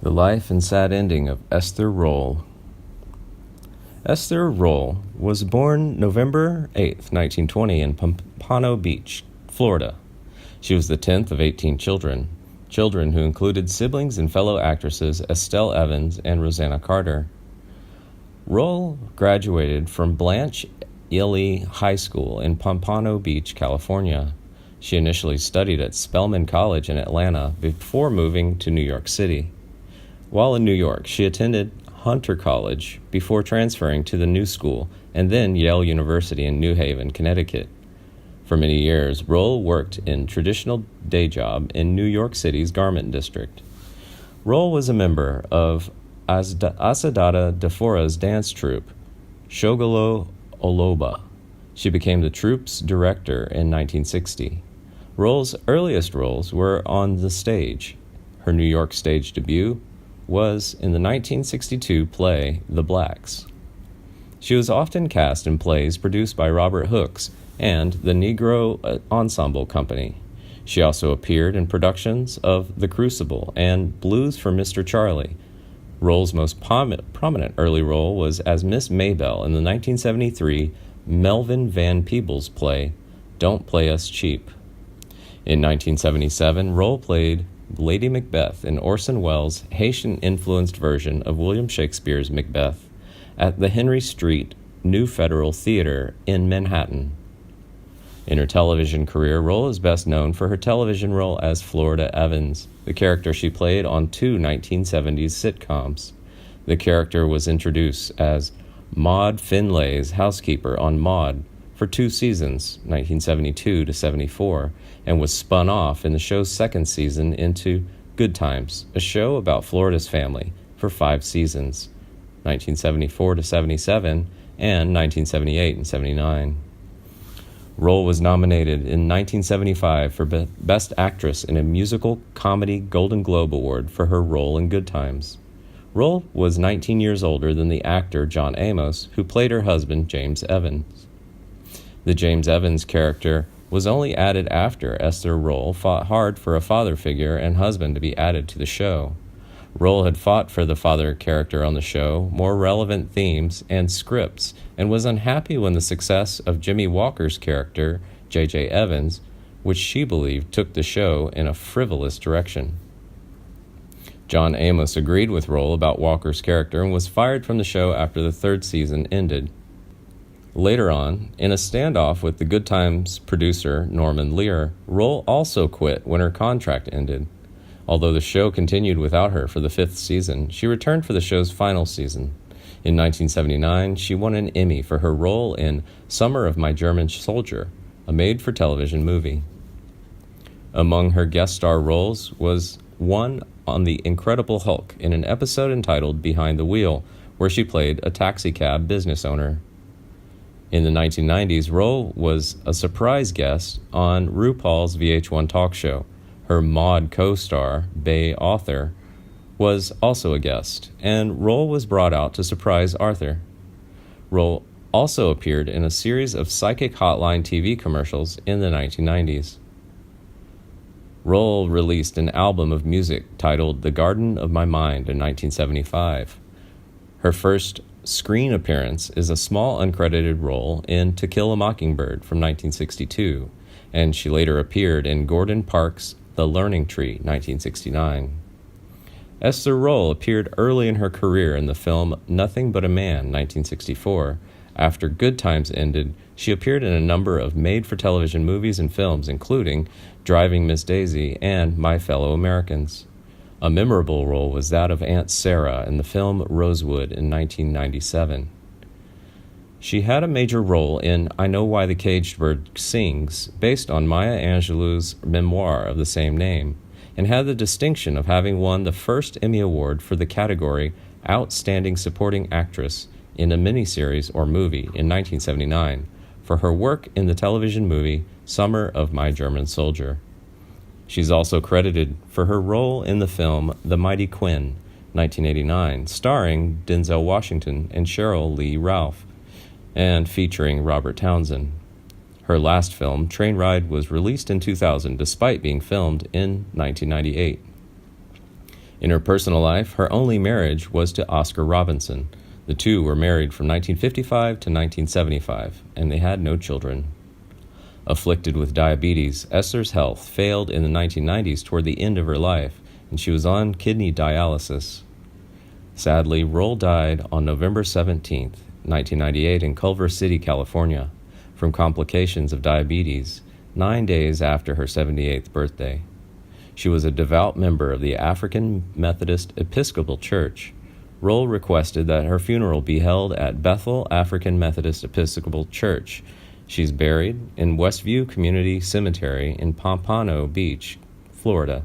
The life and sad ending of Esther Rolle. Esther Rolle was born November 8, 1920 in Pompano Beach, Florida. She was the 10th of 18 children who included siblings and fellow actresses Estelle Evans and Rosanna Carter. Rolle graduated from Blanche Ely High School in Pompano Beach, California. She initially studied at Spelman College in Atlanta before moving to New York City. While in New York, she attended Hunter College before transferring to the New School and then Yale University in New Haven, Connecticut. For many years, Rolle worked in traditional day job in New York City's garment district. Rolle was a member of Asadata Defora's dance troupe, Shogolo Oloba. She became the troupe's director in 1960. Rolle's earliest roles were on the stage. Her New York stage debut was in the 1962 play The Blacks. She was often cast in plays produced by Robert Hooks and the Negro Ensemble Company. She also appeared in productions of The Crucible and Blues for Mr. Charlie. Rolle's most prominent early role was as Miss Maybelle in the 1973 Melvin Van Peebles play Don't Play Us Cheap. In 1977, Rolle played Lady Macbeth in Orson Welles' Haitian-influenced version of William Shakespeare's Macbeth at the Henry Street New Federal Theater in Manhattan. In her television career, Rolle is best known for her television role as Florida Evans, the character she played on two 1970s sitcoms. The character was introduced as Maud Finlay's housekeeper on Maud for 2 seasons, 1972 to 74, and was spun off in the show's second season into Good Times, a show about Florida's family, for 5 seasons, 1974 to 77, and 1978 and 79. Rolle was nominated in 1975 for Best Actress in a Musical Comedy Golden Globe Award for her role in Good Times. Rolle was 19 years older than the actor John Amos, who played her husband, James Evans. The James Evans character was only added after Esther Rolle fought hard for a father figure and husband to be added to the show. Rolle had fought for the father character on the show, more relevant themes and scripts, and was unhappy when the success of Jimmy Walker's character, J.J. Evans, which she believed took the show in a frivolous direction. John Amos agreed with Rolle about Walker's character and was fired from the show after the 3rd season ended. Later on, in a standoff with the Good Times producer Norman Lear, Rolle also quit when her contract ended. Although the show continued without her for the 5th season, she returned for the show's final season. In 1979, she won an Emmy for her role in Summer of My German Soldier, a made-for-television movie. Among her guest star roles was one on The Incredible Hulk in an episode entitled Behind the Wheel, where she played a taxicab business owner. In the 1990s, Rolle was a surprise guest on RuPaul's VH1 talk show. Her Maude co-star, Bay Arthur, was also a guest, and Rolle was brought out to surprise Arthur. Rolle also appeared in a series of Psychic Hotline TV commercials in the 1990s. Rolle released an album of music titled The Garden of My Mind in 1975. Her first screen appearance is a small uncredited role in To Kill a Mockingbird from 1962, and she later appeared in Gordon Parks' The Learning Tree, 1969. Esther Rolle appeared early in her career in the film Nothing But a Man, 1964. After Good Times ended, she appeared in a number of made-for-television movies and films, including Driving Miss Daisy and My Fellow Americans. A memorable role was that of Aunt Sarah in the film Rosewood in 1997. She had a major role in I Know Why the Caged Bird Sings, based on Maya Angelou's memoir of the same name, and had the distinction of having won the first Emmy Award for the category Outstanding Supporting Actress in a Miniseries or Movie in 1979 for her work in the television movie Summer of My German Soldier. She's also credited for her role in the film The Mighty Quinn, 1989, starring Denzel Washington and Cheryl Lee Ralph, and featuring Robert Townsend. Her last film, Train Ride, was released in 2000 despite being filmed in 1998. In her personal life, her only marriage was to Oscar Robinson. The two were married from 1955 to 1975, and they had no children. Afflicted with diabetes, Esther's health failed in the 1990s toward the end of her life, and she was on kidney dialysis. Sadly, Rolle died on November 17, 1998 in Culver City, California, from complications of diabetes, 9 days after her 78th birthday. She was a devout member of the African Methodist Episcopal Church. Rolle requested that her funeral be held at Bethel African Methodist Episcopal Church. She's buried in Westview Community Cemetery in Pompano Beach, Florida.